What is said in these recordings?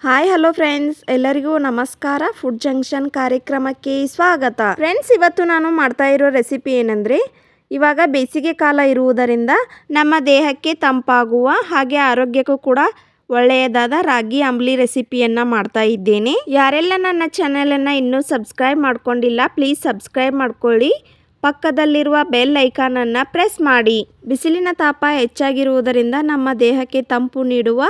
Hi hello friends, ಎಲ್ಲರಿಗೂ ನಮಸ್ಕಾರ. Food junction ಕಾರ್ಯಕ್ರಮಕ್ಕೆ ಸ್ವಾಗತ. ಫ್ರೆಂಡ್ಸ್, ಇವತ್ತು ನಾನು ಮಾಡ್ತಾ ಇರೋ ರೆಸಿಪಿ ಏನಂದರೆ, ಇವಾಗ ಬೇಸಿಗೆ ಕಾಲ ಇರುವುದರಿಂದ ನಮ್ಮ ದೇಹಕ್ಕೆ ತಂಪಾಗುವ ಹಾಗೆ ಆರೋಗ್ಯಕ್ಕೂ ಕೂಡ ಒಳ್ಳೆಯದಾದ ರಾಗಿ ಅಂಬಲಿ ರೆಸಿಪಿಯನ್ನು ಮಾಡ್ತಾ ಇದ್ದೇನೆ. ಯಾರೆಲ್ಲ ನನ್ನ ಚಾನೆಲನ್ನು ಇನ್ನೂ ಸಬ್ಸ್ಕ್ರೈಬ್ ಮಾಡ್ಕೊಂಡಿಲ್ಲ, ಪ್ಲೀಸ್ ಸಬ್ಸ್ಕ್ರೈಬ್ ಮಾಡ್ಕೊಳ್ಳಿ. ಪಕ್ಕದಲ್ಲಿರುವ ಬೆಲ್ ಐಕಾನನ್ನು ಪ್ರೆಸ್ ಮಾಡಿ. ಬಿಸಿಲಿನ ತಾಪ ಹೆಚ್ಚಾಗಿರುವುದರಿಂದ ನಮ್ಮ ದೇಹಕ್ಕೆ ತಂಪು ನೀಡುವ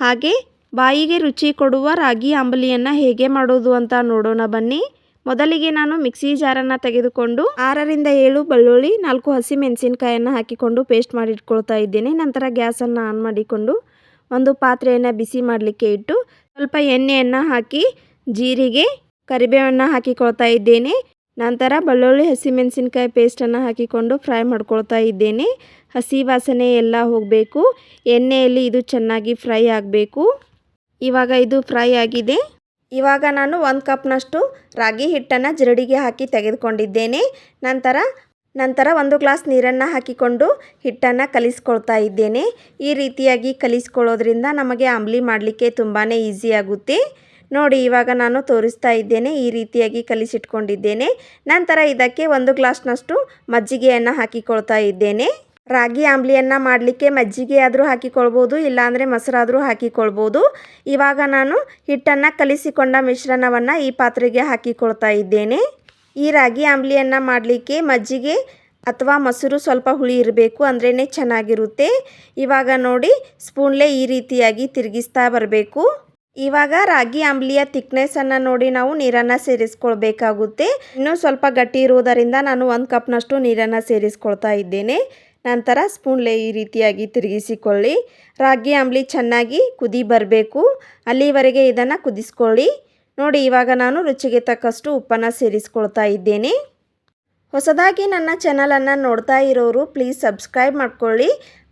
ಹಾಗೆ ಬಾಯಿಗೆ ರುಚಿ ಕೊಡುವ ರಾಗಿ ಅಂಬಲಿಯನ್ನು ಹೇಗೆ ಮಾಡೋದು ಅಂತ ನೋಡೋಣ ಬನ್ನಿ. ಮೊದಲಿಗೆ ನಾನು ಮಿಕ್ಸಿ ಜಾರನ್ನು ತೆಗೆದುಕೊಂಡು 6ರಿಂದ 7 ಬೆಳ್ಳುಳ್ಳಿ, 4 ಹಸಿಮೆಣಸಿನಕಾಯನ್ನು ಹಾಕಿಕೊಂಡು ಪೇಸ್ಟ್ ಮಾಡಿ ಇಟ್ಕೊಳ್ತಾ ಇದ್ದೇನೆ. ನಂತರ ಗ್ಯಾಸನ್ನು ಆನ್ ಮಾಡಿಕೊಂಡು ಒಂದು ಪಾತ್ರೆಯನ್ನು ಬಿಸಿ ಮಾಡಲಿಕ್ಕೆ ಇಟ್ಟು ಸ್ವಲ್ಪ ಎಣ್ಣೆಯನ್ನು ಹಾಕಿ ಜೀರಿಗೆ, ಕರಿಬೇವನ್ನು ಹಾಕಿಕೊಳ್ತಾ ಇದ್ದೇನೆ. ನಂತರ ಬೆಳ್ಳುಳ್ಳಿ, ಹಸಿಮೆಣಸಿನಕಾಯಿ ಪೇಸ್ಟನ್ನು ಹಾಕಿಕೊಂಡು ಫ್ರೈ ಮಾಡ್ಕೊಳ್ತಾ ಇದ್ದೇನೆ. ಹಸಿ ವಾಸನೆ ಎಲ್ಲ ಹೋಗಬೇಕು. ಎಣ್ಣೆಯಲ್ಲಿ ಇದು ಚೆನ್ನಾಗಿ ಫ್ರೈ ಆಗಬೇಕು. ಇವಾಗ ಇದು ಫ್ರೈ ಆಗಿದೆ. ಇವಾಗ ನಾನು 1 ಕಪ್ನಷ್ಟು ರಾಗಿ ಹಿಟ್ಟನ್ನು ಜರಡಿಗೆ ಹಾಕಿ ತೆಗೆದುಕೊಂಡಿದ್ದೇನೆ. ನಂತರ 1 ಗ್ಲಾಸ್ ನೀರನ್ನು ಹಾಕಿಕೊಂಡು ಹಿಟ್ಟನ್ನು ಕಲಿಸ್ಕೊಳ್ತಾ ಇದ್ದೇನೆ. ಈ ರೀತಿಯಾಗಿ ಕಲಿಸ್ಕೊಳ್ಳೋದ್ರಿಂದ ನಮಗೆ ಅಂಬಲಿ ಮಾಡಲಿಕ್ಕೆ ತುಂಬಾ ಈಸಿ ಆಗುತ್ತೆ. ನೋಡಿ, ಇವಾಗ ನಾನು ತೋರಿಸ್ತಾ ಇದ್ದೇನೆ. ಈ ರೀತಿಯಾಗಿ ಕಲಿಸಿಟ್ಕೊಂಡಿದ್ದೇನೆ. ನಂತರ ಇದಕ್ಕೆ 1 ಗ್ಲಾಸ್ನಷ್ಟು ಮಜ್ಜಿಗೆಯನ್ನು ಹಾಕಿಕೊಳ್ತಾ ಇದ್ದೇನೆ. ರಾಗಿ ಅಂಬಲಿಯನ್ನು ಮಾಡಲಿಕ್ಕೆ ಮಜ್ಜಿಗೆ ಆದರೂ ಹಾಕಿಕೊಳ್ಬೋದು, ಇಲ್ಲಾಂದರೆ ಮೊಸರಾದರೂ ಹಾಕಿಕೊಳ್ಬೋದು. ಇವಾಗ ನಾನು ಹಿಟ್ಟನ್ನು ಕಲಿಸಿಕೊಂಡ ಮಿಶ್ರಣವನ್ನು ಈ ಪಾತ್ರೆಗೆ ಹಾಕಿಕೊಳ್ತಾ ಇದ್ದೇನೆ. ಈ ರಾಗಿ ಅಂಬಲಿಯನ್ನು ಮಾಡಲಿಕ್ಕೆ ಮಜ್ಜಿಗೆ ಅಥವಾ ಮೊಸರು ಸ್ವಲ್ಪ ಹುಳಿ ಇರಬೇಕು, ಅಂದ್ರೇ ಚೆನ್ನಾಗಿರುತ್ತೆ. ಇವಾಗ ನೋಡಿ, ಸ್ಪೂನ್ಲೇ ಈ ರೀತಿಯಾಗಿ ತಿರುಗಿಸ್ತಾ ಬರಬೇಕು. ಇವಾಗ ರಾಗಿ ಅಂಬಲಿಯ ಥಿಕ್ನೆಸ್ಸನ್ನು ನೋಡಿ ನಾವು ನೀರನ್ನು ಸೇರಿಸ್ಕೊಳ್ಬೇಕಾಗುತ್ತೆ. ಇನ್ನೂ ಸ್ವಲ್ಪ ಗಟ್ಟಿ ಇರುವುದರಿಂದ ನಾನು 1 ಕಪ್ನಷ್ಟು ನೀರನ್ನು ಸೇರಿಸ್ಕೊಳ್ತಾ ಇದ್ದೇನೆ. ನಂತರ ಸ್ಪೂನ್ಲೇ ಈ ರೀತಿಯಾಗಿ ತಿರುಗಿಸಿಕೊಳ್ಳಿ. ರಾಗಿ ಅಂಬಲಿ ಚೆನ್ನಾಗಿ ಕುದಿ ಬರಬೇಕು, ಅಲ್ಲಿವರೆಗೆ ಇದನ್ನು ಕುದಿಸ್ಕೊಳ್ಳಿ. ನೋಡಿ, ಇವಾಗ ನಾನು ರುಚಿಗೆ ತಕ್ಕಷ್ಟು ಉಪ್ಪನ್ನು ಸೇರಿಸ್ಕೊಳ್ತಾ ಇದ್ದೇನೆ. ಹೊಸದಾಗಿ ನನ್ನ ಚಾನಲನ್ನು ನೋಡ್ತಾ ಇರೋರು ಪ್ಲೀಸ್ ಸಬ್ಸ್ಕ್ರೈಬ್ ಮಾಡ್ಕೊಳ್ಳಿ.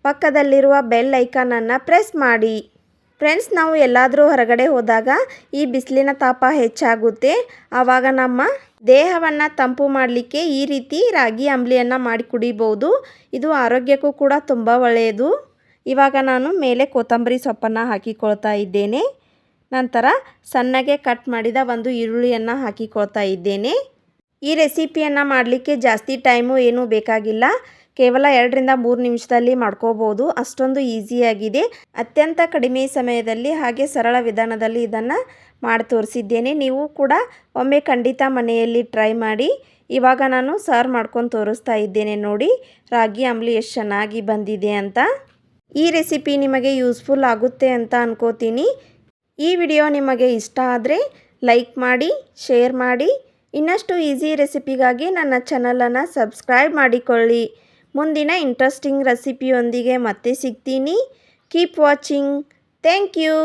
ಪಕ್ಕದಲ್ಲಿರುವ ಬೆಲ್ ಐಕಾನನ್ನು ಪ್ರೆಸ್ ಮಾಡಿ. ಫ್ರೆಂಡ್ಸ್, ನಾವು ಎಲ್ಲಾದರೂ ಹೊರಗಡೆ ಹೋದಾಗ ಈ ಬಿಸಿಲಿನ ತಾಪ ಹೆಚ್ಚಾಗುತ್ತೆ. ಆವಾಗ ನಮ್ಮ ದೇಹವನ್ನು ತಂಪು ಮಾಡಲಿಕ್ಕೆ ಈ ರೀತಿ ರಾಗಿ ಅಂಬಲಿಯನ್ನು ಮಾಡಿ ಕುಡಿಬೋದು. ಇದು ಆರೋಗ್ಯಕ್ಕೂ ಕೂಡ ತುಂಬ ಒಳ್ಳೆಯದು. ಇವಾಗ ನಾನು ಮೇಲೆ ಕೊತ್ತಂಬರಿ ಸೊಪ್ಪನ್ನು ಹಾಕಿಕೊಳ್ತಾ ಇದ್ದೇನೆ. ನಂತರ ಸಣ್ಣಗೆ ಕಟ್ ಮಾಡಿದ 1 ಈರುಳ್ಳಿಯನ್ನು ಹಾಕಿಕೊಳ್ತಾ ಇದ್ದೇನೆ. ಈ ರೆಸಿಪಿಯನ್ನು ಮಾಡಲಿಕ್ಕೆ ಜಾಸ್ತಿ ಟೈಮು ಏನೂ ಬೇಕಾಗಿಲ್ಲ. ಕೇವಲ 2ರಿಂದ 3 ನಿಮಿಷದಲ್ಲಿ ಮಾಡ್ಕೋಬೋದು. ಅಷ್ಟೊಂದು ಈಸಿಯಾಗಿದೆ. ಅತ್ಯಂತ ಕಡಿಮೆ ಸಮಯದಲ್ಲಿ ಹಾಗೆ ಸರಳ ವಿಧಾನದಲ್ಲಿ ಇದನ್ನು ಮಾಡಿ ತೋರಿಸಿದ್ದೇನೆ. ನೀವು ಕೂಡ ಒಮ್ಮೆ ಖಂಡಿತ ಮನೆಯಲ್ಲಿ ಟ್ರೈ ಮಾಡಿ. ಇವಾಗ ನಾನು ಸರ್ವ್ ಮಾಡ್ಕೊಂಡು ತೋರಿಸ್ತಾ ಇದ್ದೇನೆ. ನೋಡಿ, ರಾಗಿ ಅಂಬಲಿ ಎಷ್ಟು ಚೆನ್ನಾಗಿ ಬಂದಿದೆ ಅಂತ. ಈ ರೆಸಿಪಿ ನಿಮಗೆ ಯೂಸ್ಫುಲ್ ಆಗುತ್ತೆ ಅಂತ ಅನ್ಕೋತೀನಿ. ಈ ವಿಡಿಯೋ ನಿಮಗೆ ಇಷ್ಟ ಆದರೆ ಲೈಕ್ ಮಾಡಿ, ಶೇರ್ ಮಾಡಿ. ಇನ್ನಷ್ಟು ಈಸಿ ರೆಸಿಪಿಗಾಗಿ ನನ್ನ ಚಾನಲನ್ನು ಸಬ್ಸ್ಕ್ರೈಬ್ ಮಾಡಿಕೊಳ್ಳಿ. ಮುಂದಿನ ಇಂಟ್ರೆಸ್ಟಿಂಗ್ ರೆಸಿಪಿಯೊಂದಿಗೆ ಮತ್ತೆ ಸಿಗ್ತೀನಿ. Keep watching. Thank you.